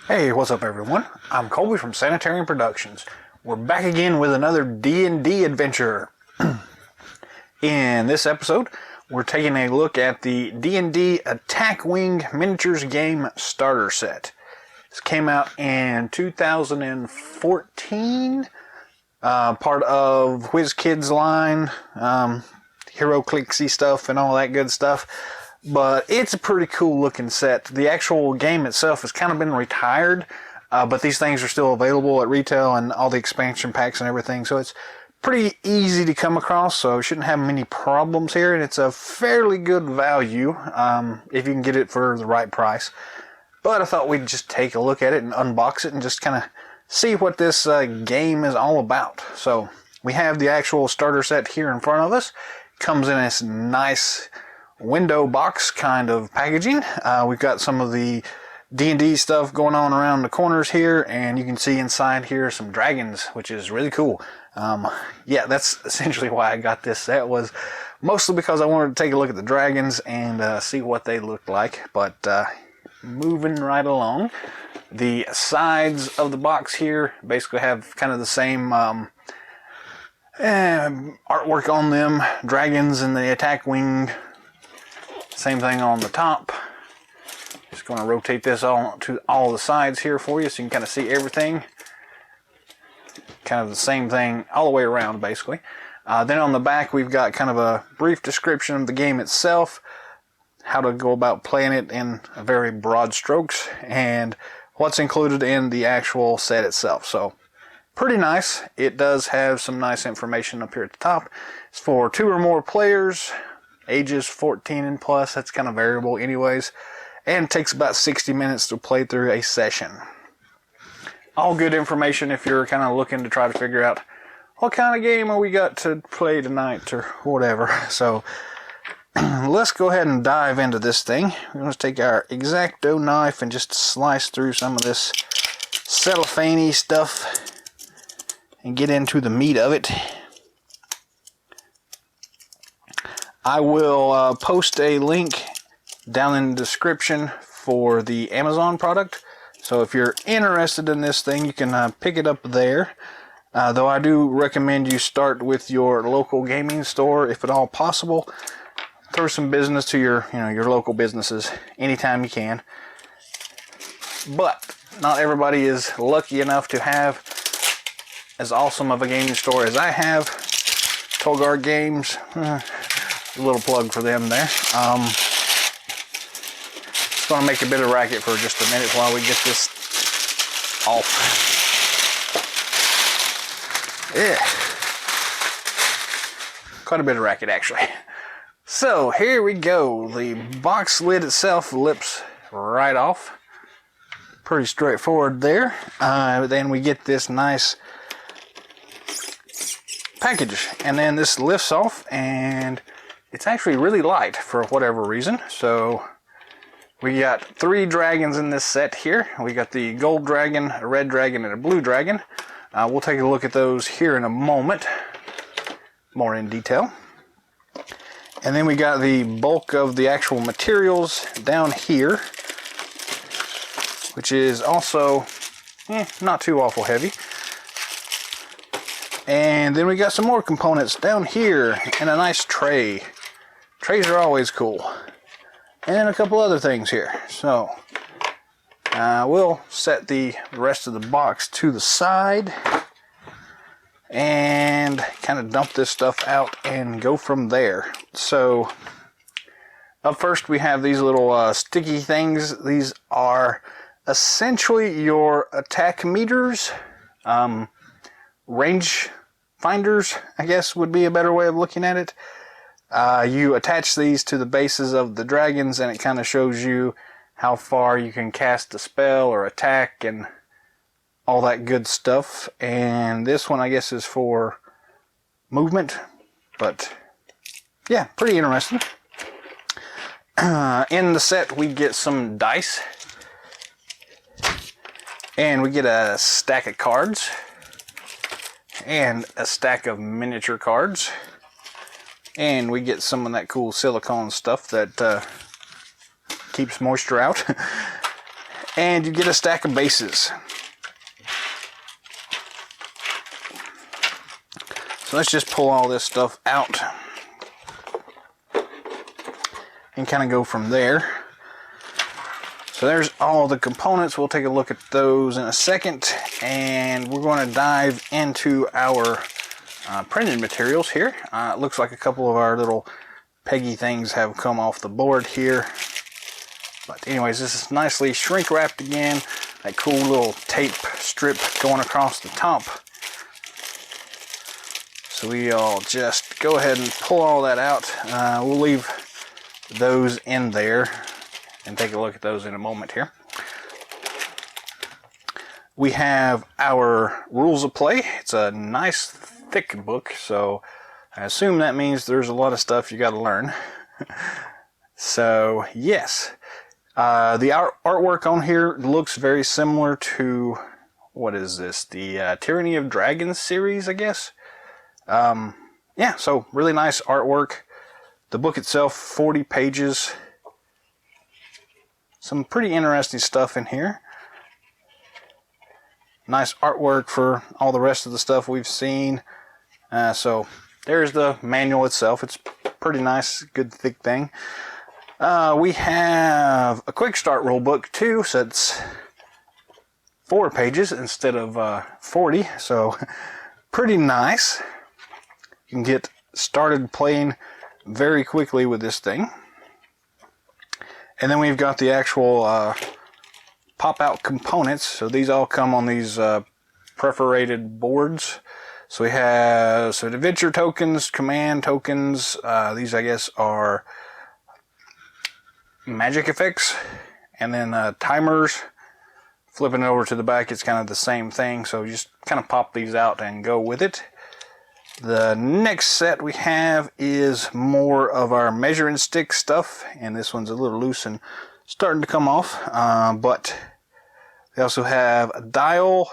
Hey, what's up everyone? I'm Colby from Sanitarium Productions. We're back again with another D&D adventure. In this episode, we're taking a look at the D&D Attack Wing Miniatures Game Starter Set. This came out in 2014, part of WizKids line, HeroClixy stuff and all that good stuff. But it's a pretty cool looking set. The actual game itself has kind of been retired, but these things are still available at retail and all the expansion packs and everything. So it's pretty easy to come across, so shouldn't have many problems here. And it's a fairly good value if you can get it for the right price. But I thought we'd just take a look at it and unbox it and just kind of see what this game is all about. So we have the actual starter set here in front of us. Comes in this nice window box kind of packaging. We've got some of the D&D stuff going on around the corners here, and you can see inside here some dragons, which is really cool. Yeah, that's essentially why I got this set, was mostly because I wanted to take a look at the dragons and see what they looked like. But moving right along, the sides of the box here basically have kind of the same artwork on them, dragons and the attack wing. Same thing on the top. Just going to rotate this all to all the sides here for you so you can kind of see everything. Kind of the same thing all the way around, basically. Then on the back, we've got kind of a brief description of the game itself, how to go about playing it in a very broad strokes, and what's included in the actual set itself. So, pretty nice. It does have some nice information up here at the top. It's for 2 or more players. Ages 14 and plus, that's kind of variable anyways, and it takes about 60 minutes to play through a session. All good information if you're kind of looking to try to figure out what kind of game we got to play tonight or whatever. So let's go ahead and dive into this thing. We're going to take our X-Acto knife and just slice through some of this cellophane-y stuff and get into the meat of it. I will post a link down in the description for the Amazon product. So if you're interested in this thing, you can pick it up there. Though I do recommend you start with your local gaming store if at all possible. Throw some business to your local businesses anytime you can. But not everybody is lucky enough to have as awesome of a gaming store as I have. Tolgar Games. A little plug for them there. Just going to make a bit of racket for just a minute while we get this off. Yeah. Quite a bit of racket, actually. So, here we go. The box lid itself lips right off. Pretty straightforward there. Then we get this nice package. And then this lifts off, and it's actually really light for whatever reason. So we got 3 dragons in this set here. We got the gold dragon, a red dragon, and a blue dragon. We'll take a look at those here in a moment, more in detail. And then we got the bulk of the actual materials down here, which is also not too awful heavy. And then we got some more components down here in a nice tray. Trays are always cool. And a couple other things here. So, we'll set the rest of the box to the side and kind of dump this stuff out and go from there. So, up first we have these little sticky things. These are essentially your attack meters. Range finders, I guess, would be a better way of looking at it. You attach these to the bases of the dragons, and it kind of shows you how far you can cast a spell or attack and all that good stuff. And this one, I guess, is for movement. But yeah, pretty interesting. In the set, we get some dice, and we get a stack of cards and a stack of miniature cards. And we get some of that cool silicone stuff that keeps moisture out. And you get a stack of bases. So let's just pull all this stuff out and kind of go from there. So there's all the components. We'll take a look at those in a second, and we're going to dive into our printed materials here. It looks like a couple of our little peggy things have come off the board here. But anyways, this is nicely shrink wrapped again. That cool little tape strip going across the top. So we'll just go ahead and pull all that out. We'll leave those in there and take a look at those in a moment here. We have our rules of play. It's a nice thick book, so I assume that means there's a lot of stuff you got to learn. So yes, the artwork on here looks very similar to, what is this, the Tyranny of Dragons series, I guess. Yeah, so really nice artwork. The book itself, 40 pages. Some pretty interesting stuff in here. Nice artwork for all the rest of the stuff we've seen. So there's the manual itself. It's pretty nice, good thick thing. We have a quick start rule book too, so it's 4 pages instead of 40. So pretty nice. You can get started playing very quickly with this thing. And then we've got the actual pop-out components. So these all come on these perforated boards. So we have adventure tokens, command tokens. These, I guess, are magic effects. And then timers. Flipping it over to the back, it's kind of the same thing. So you just kind of pop these out and go with it. The next set we have is more of our measuring stick stuff, and this one's a little loose and starting to come off, but we also have a dial.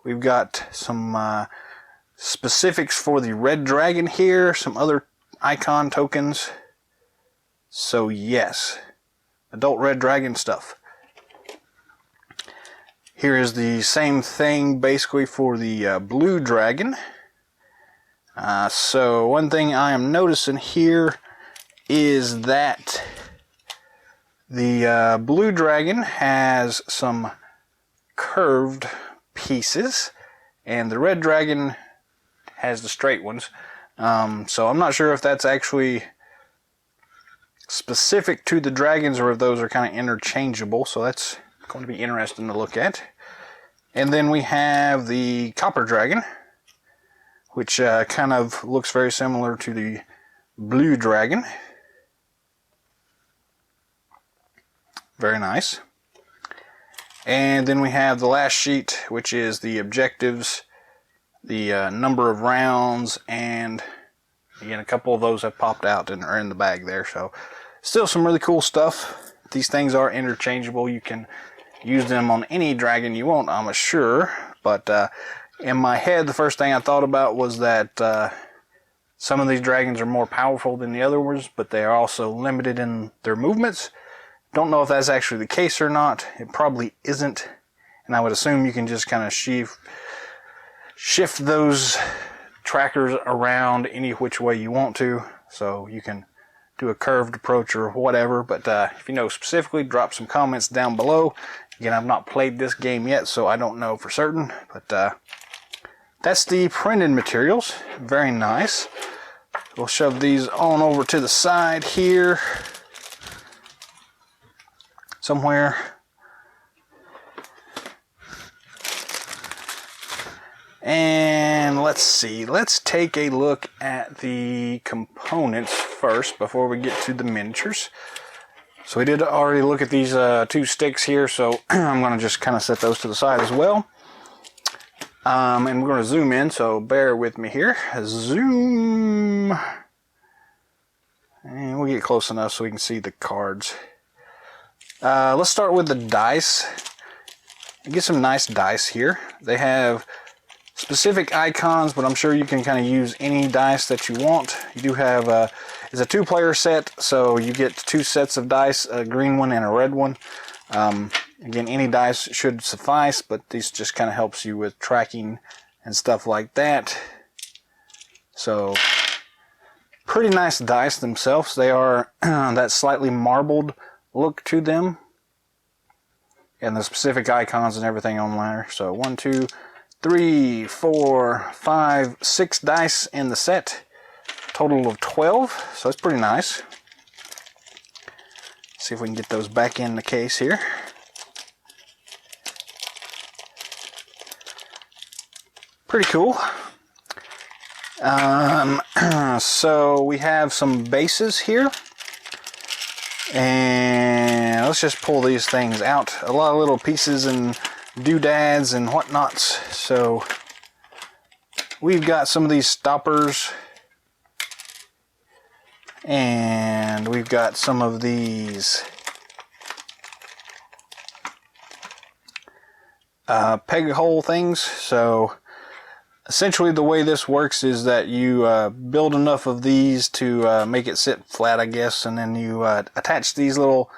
We've got some specifics for the red dragon here, some other icon tokens. So yes, adult red dragon stuff. Here is the same thing basically for the blue dragon. So one thing I am noticing here is that the blue dragon has some curved pieces and the red dragon has the straight ones. So I'm not sure if that's actually specific to the dragons or if those are kind of interchangeable. So that's going to be interesting to look at. And then we have the copper dragon, which kind of looks very similar to the blue dragon. Very nice. And then we have the last sheet, which is the objectives, the number of rounds, and again, a couple of those have popped out and are in the bag there. So still some really cool stuff. These things are interchangeable. You can use them on any dragon you want, I'm sure. But in my head, the first thing I thought about was that some of these dragons are more powerful than the other ones, but they are also limited in their movements. Don't know if that's actually the case or not. It probably isn't. And I would assume you can just kind of shift those trackers around any which way you want to. So you can do a curved approach or whatever. But if you know specifically, drop some comments down below. Again, I've not played this game yet, so I don't know for certain. But that's the printed materials. Very nice. We'll shove these on over to the side here. Somewhere. And let's see. Let's take a look at the components first before we get to the miniatures. So we did already look at these 2 sticks here, so I'm going to just kind of set those to the side as well. And we're going to zoom in, so bear with me here. Zoom. And we'll get close enough so we can see the cards. Let's start with the dice. You get some nice dice here. They have specific icons, but I'm sure you can kind of use any dice that you want. You do have it's a 2-player set, so you get 2 sets of dice, a green one and a red one. Again, any dice should suffice, but this just kind of helps you with tracking and stuff like that. So, pretty nice dice themselves. They are that slightly marbled look to them. And the specific icons and everything on there. So 1, 2, 3, 4, 5, 6 dice in the set. Total of 12. So that's pretty nice. See if we can get those back in the case here. Pretty cool. So we have some bases here. And let's just pull these things out. A lot of little pieces and doodads and whatnots. So we've got some of these stoppers. And we've got some of these peg hole things. So essentially the way this works is that you build enough of these to make it sit flat, I guess, and then you attach these little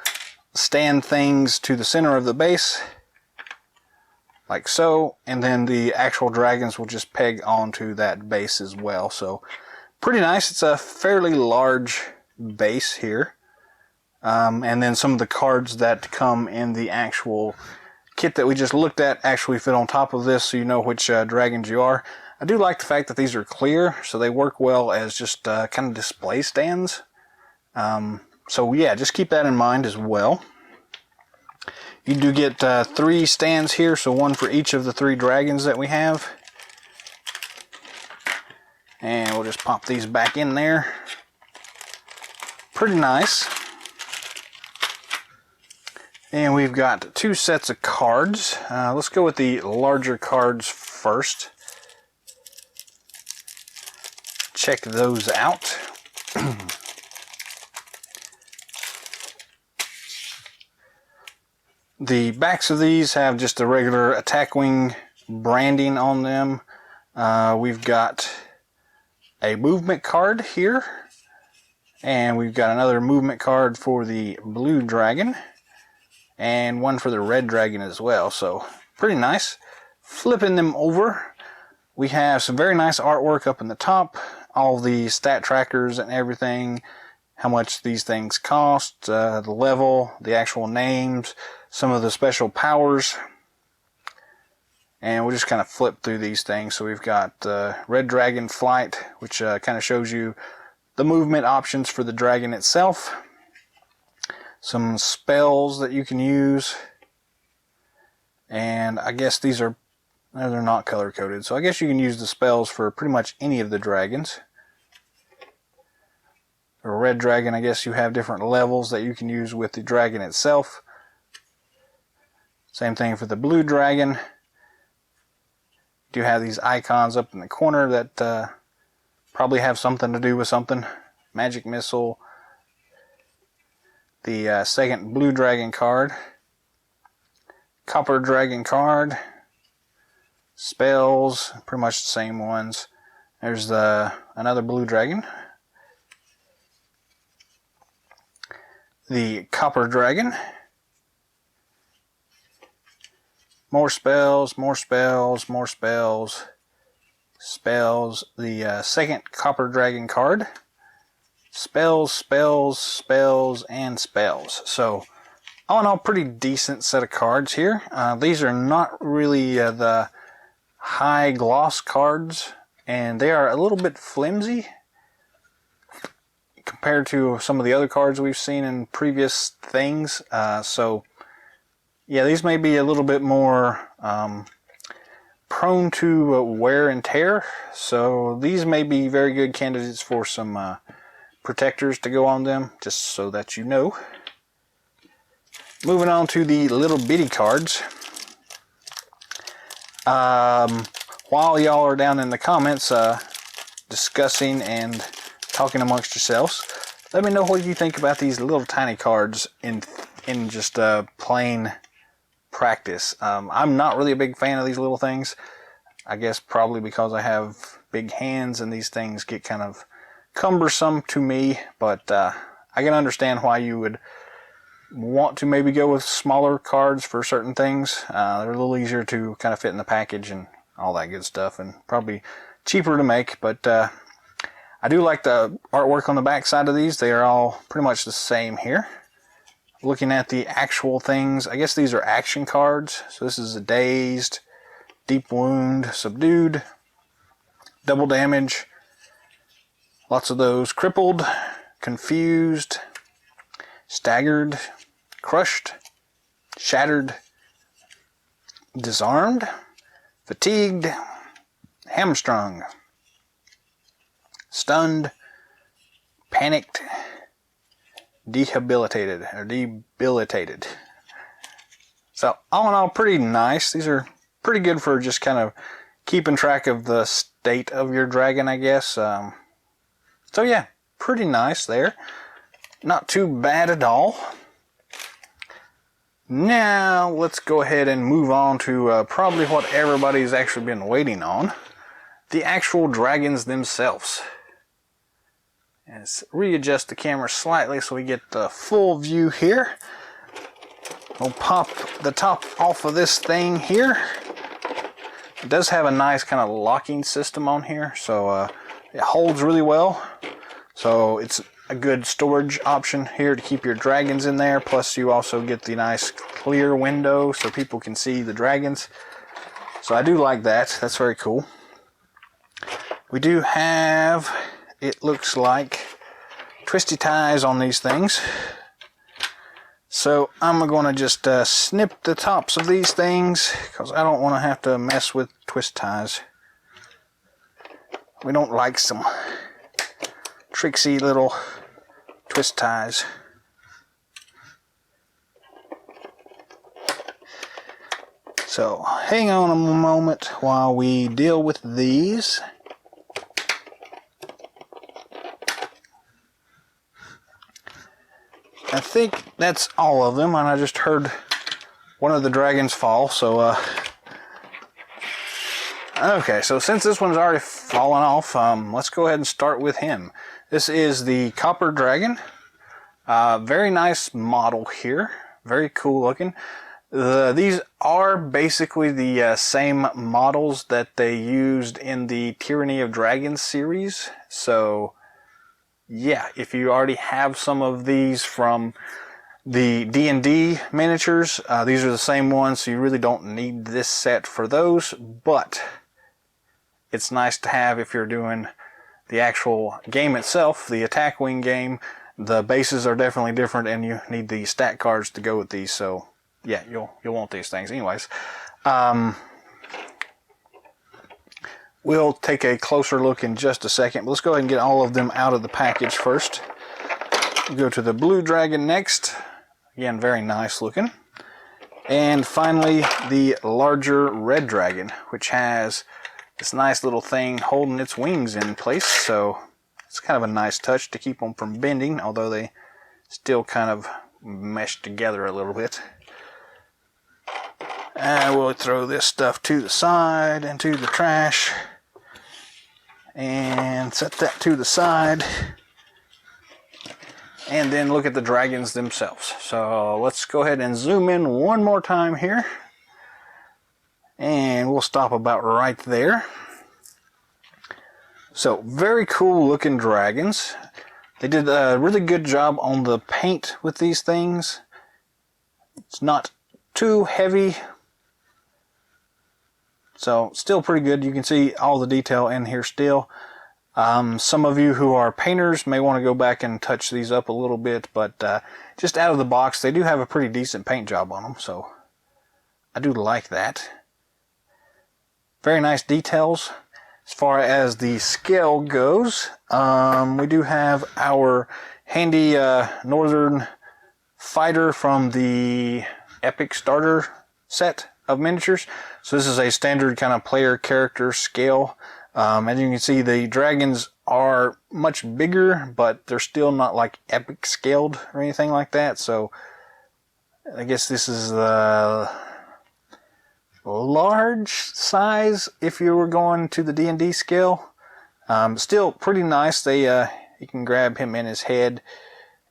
stand things to the center of the base, like so, and then the actual dragons will just peg onto that base as well. So pretty nice. It's a fairly large base here. And then some of the cards that come in the actual kit that we just looked at actually fit on top of this, so you know which dragons you are. I do like the fact that these are clear, so they work well as just kind of display stands. So yeah, just keep that in mind as well. You do get 3 stands here, so 1 for each of the 3 dragons that we have. And we'll just pop these back in there. Pretty nice. And we've got 2 sets of cards. Let's go with the larger cards first. Check those out. The backs of these have just a regular attack wing branding on them. We've got a movement card here, and we've got another movement card for the blue dragon, and one for the red dragon as well. So pretty nice. Flipping them over, we have some very nice artwork up in the top, all the stat trackers and everything, how much these things cost, the level, the actual names, some of the special powers. And we'll just kind of flip through these things. So we've got Red Dragon Flight, which kind of shows you the movement options for the dragon itself. Some spells that you can use. And I guess these are, they're not color coded. So I guess you can use the spells for pretty much any of the dragons. For a red dragon, I guess you have different levels that you can use with the dragon itself. Same thing for the blue dragon. You have these icons up in the corner that probably have something to do with something. Magic Missile. The second blue dragon card. Copper dragon card. Spells, pretty much the same ones. There's another blue dragon. The copper dragon. More spells, more spells, more spells. Spells. The second copper dragon card. Spells, spells, spells, and spells. So, all in all, pretty decent set of cards here. These are not really the high gloss cards, and they are a little bit flimsy compared to some of the other cards we've seen in previous things. So, yeah, these may be a little bit more prone to wear and tear. So these may be very good candidates for some protectors to go on them, just so that you know. Moving on to the little bitty cards. While y'all are down in the comments discussing and talking amongst yourselves, let me know what you think about these little tiny cards in just plain practice. I'm not really a big fan of these little things. I guess probably because I have big hands and these things get kind of cumbersome to me, but I can understand why you would want to maybe go with smaller cards for certain things, they're a little easier to kind of fit in the package and all that good stuff, and probably cheaper to make. But I do like the artwork on the back side of these. They are all pretty much the same here. Looking at the actual things, I guess these are action cards. So this is a Dazed, Deep Wound, Subdued, Double Damage, lots of those. Crippled, Confused, Staggered, Crushed, Shattered, Disarmed, Fatigued, Hamstrung, Stunned, Panicked, Debilitated. So all in all, pretty nice. These are pretty good for just kind of keeping track of the state of your dragon, I guess. So yeah, pretty nice there. Not too bad at all. Now let's go ahead and move on to probably what everybody's actually been waiting on. The actual dragons themselves. Let's readjust the camera slightly so we get the full view here. We'll pop the top off of this thing here. It does have a nice kind of locking system on here, so it holds really well. So it's a good storage option here to keep your dragons in there. Plus you also get the nice clear window so people can see the dragons. So I do like that. That's very cool. We do have, it looks like, twisty ties on these things. So I'm going to just snip the tops of these things because I don't want to have to mess with twist ties. We don't like some tricksy little twist ties. So hang on a moment while we deal with these. I think that's all of them, and I just heard one of the dragons fall, so okay, so since this one's already fallen off, let's go ahead and start with him. This is the Copper Dragon. Very nice model here, very cool looking. These are basically the same models that they used in the Tyranny of Dragons series, so yeah, if you already have some of these from the D&D miniatures, these are the same ones, so you really don't need this set for those, but it's nice to have if you're doing the actual game itself, the Attack Wing game. The bases are definitely different, and you need the stat cards to go with these, so yeah, you'll want these things. Anyways, we'll take a closer look in just a second, but let's go ahead and get all of them out of the package first. We'll go to the Blue Dragon next. Again, very nice looking. And finally, the larger Red Dragon, which has this nice little thing holding its wings in place, so it's kind of a nice touch to keep them from bending, although they still kind of mesh together a little bit. And we'll throw this stuff to the side and to the trash. And set that to the side. And then look at the dragons themselves. So let's go ahead and zoom in one more time here. And we'll stop about right there. So very cool looking dragons. They did a really good job on the paint with these things. It's not too heavy. So still pretty good. You can see all the detail in here still. Some of you who are painters may want to go back and touch these up a little bit, but just out of the box, they do have a pretty decent paint job on them, so I do like that. Very nice details. As far as the scale goes, we do have our handy Northern Fighter from the Epic Starter set of miniatures. So this is a standard kind of player character scale. As you can see, the dragons are much bigger, but they're still not like epic scaled or anything like that. So I guess this is the large size if you were going to the D&D scale. Still pretty nice. You can grab him in his head,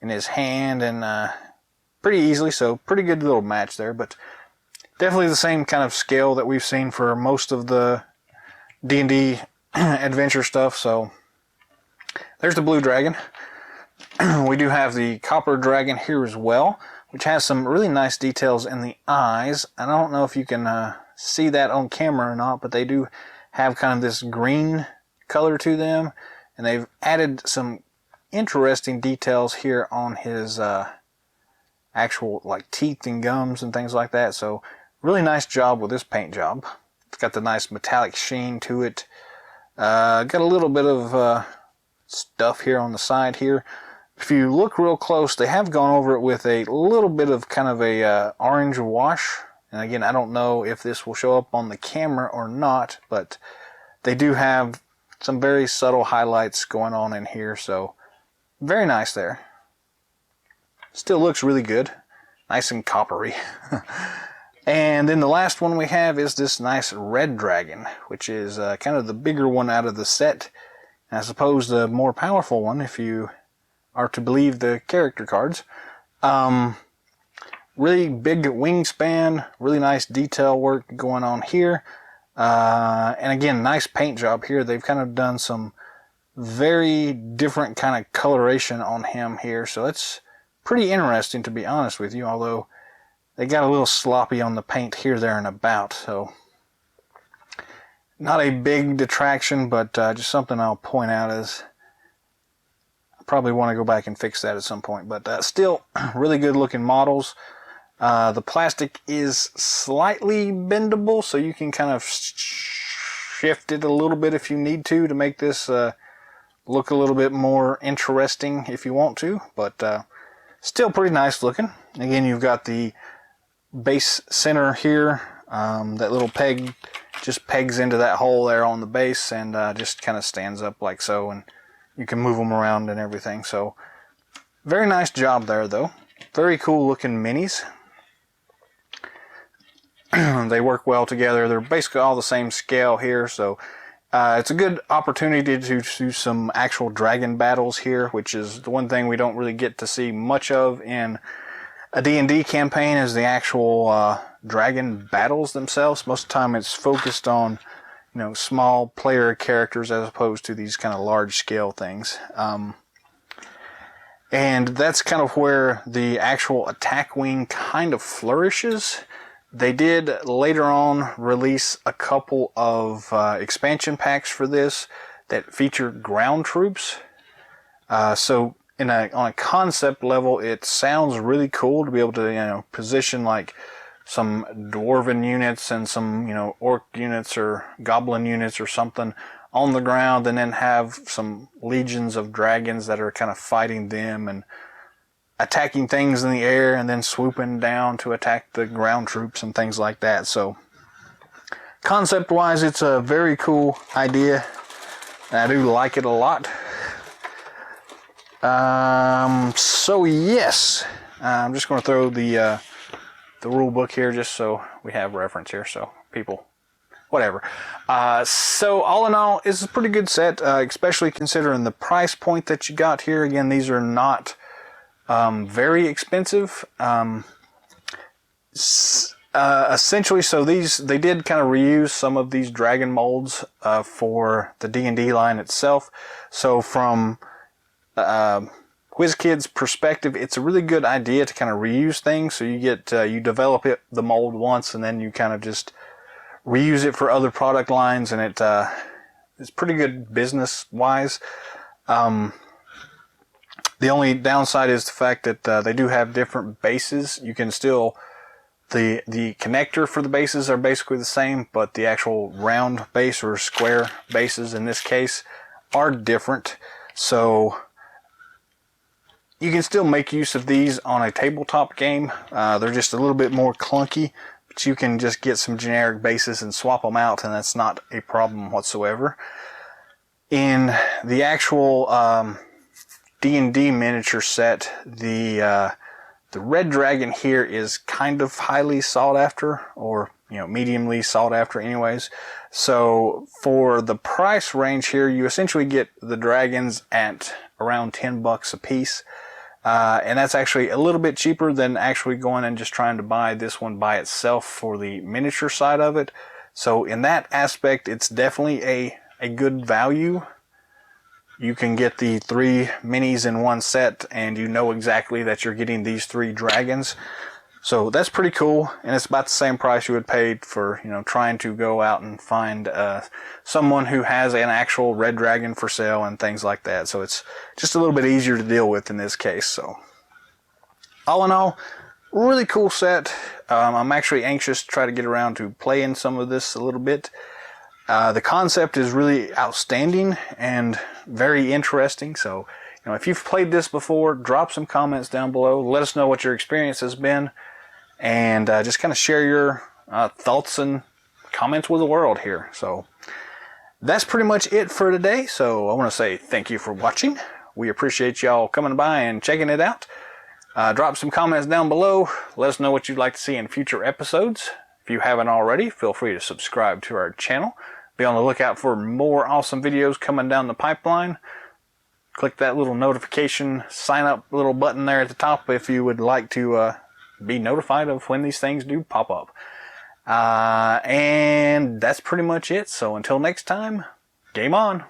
in his hand, and pretty easily, so pretty good little match there, but definitely the same kind of scale that we've seen for most of the D&D adventure stuff. So there's the blue dragon. We do have the copper dragon here as well, which has some really nice details in the eyes. I don't know if you can see that on camera or not, but they do have kind of this green color to them, and they've added some interesting details here on his actual like teeth and gums and things like that. So really nice job with this paint job. It's got the nice metallic sheen to it. Got a little bit of stuff here on the side here. If you look real close, they have gone over it with a little bit of kind of a orange wash. And again, I don't know if this will show up on the camera or not, but they do have some very subtle highlights going on in here. So very nice there. Still looks really good. Nice and coppery. And then the last one we have is this nice red dragon, which is kind of the bigger one out of the set. And I suppose the more powerful one, if you are to believe the character cards. Really big wingspan, really nice detail work going on here. And again, nice paint job here. They've kind of done some very different kind of coloration on him here. So it's pretty interesting, to be honest with you, although they got a little sloppy on the paint here, there, and about. So not a big detraction, but just something I'll point out as I probably want to go back and fix that at some point. But still, really good looking models. The plastic is slightly bendable, so you can kind of shift it a little bit if you need to make this look a little bit more interesting if you want to. But still pretty nice looking. Again, you've got the base center here. That little peg just pegs into that hole there on the base and just kind of stands up like so, and you can move them around and everything. So very nice job there, though. Very cool looking minis. They work well together. They're basically all the same scale here, so it's a good opportunity to do some actual dragon battles here, which is the one thing we don't really get to see much of in a D&D campaign, is the actual dragon battles themselves. Most of the time it's focused on, small player characters as opposed to these kind of large scale things. And that's kind of where the actual attack wing kind of flourishes. They did later on release a couple of expansion packs for this that feature ground troops. So on a concept level, it sounds really cool to be able to position like some dwarven units and some orc units or goblin units or something on the ground, and then have some legions of dragons that are kind of fighting them and attacking things in the air and then swooping down to attack the ground troops and things like that. So concept-wise, it's a very cool idea. I do like it a lot. So yes, I'm just going to throw the rule book here just so we have reference here, so people, whatever. So all in all, it's a pretty good set, especially considering the price point that you got here. Again, these are not very expensive. Essentially, so they did kind of reuse some of these dragon molds for the D&D line itself. So from WizKid's perspective, it's a really good idea to kind of reuse things. So you get you develop the mold once, and then you kind of just reuse it for other product lines, and it's pretty good business wise. The only downside is the fact that they do have different bases. You can still, the connector for the bases are basically the same, but the actual round base or square bases in this case are different. So you can still make use of these on a tabletop game. They're just a little bit more clunky, but you can just get some generic bases and swap them out, and that's not a problem whatsoever. In the actual D&D miniature set, the red dragon here is kind of highly sought after, or mediumly sought after anyways. So for the price range here, you essentially get the dragons at around $10 a piece. And that's actually a little bit cheaper than actually going and just trying to buy this one by itself for the miniature side of it. So in that aspect, it's definitely a good value. You can get the 3 minis in one set, and you know exactly that you're getting these 3 dragons. So that's pretty cool, and it's about the same price you would pay for, trying to go out and find someone who has an actual red dragon for sale and things like that. So it's just a little bit easier to deal with in this case. So all in all, really cool set. I'm actually anxious to try to get around to playing some of this a little bit. The concept is really outstanding and very interesting. So, if you've played this before, drop some comments down below. Let us know what your experience has been, and just kind of share your thoughts and comments with the world here. So, that's pretty much it for today. So, I want to say thank you for watching. We appreciate y'all coming by and checking it out. Drop some comments down below. Let us know what you'd like to see in future episodes. If you haven't already, feel free to subscribe to our channel. Be on the lookout for more awesome videos coming down the pipeline. Click that little notification, sign up little button there at the top if you would like to be notified of when these things do pop up. And that's pretty much it. So until next time, game on.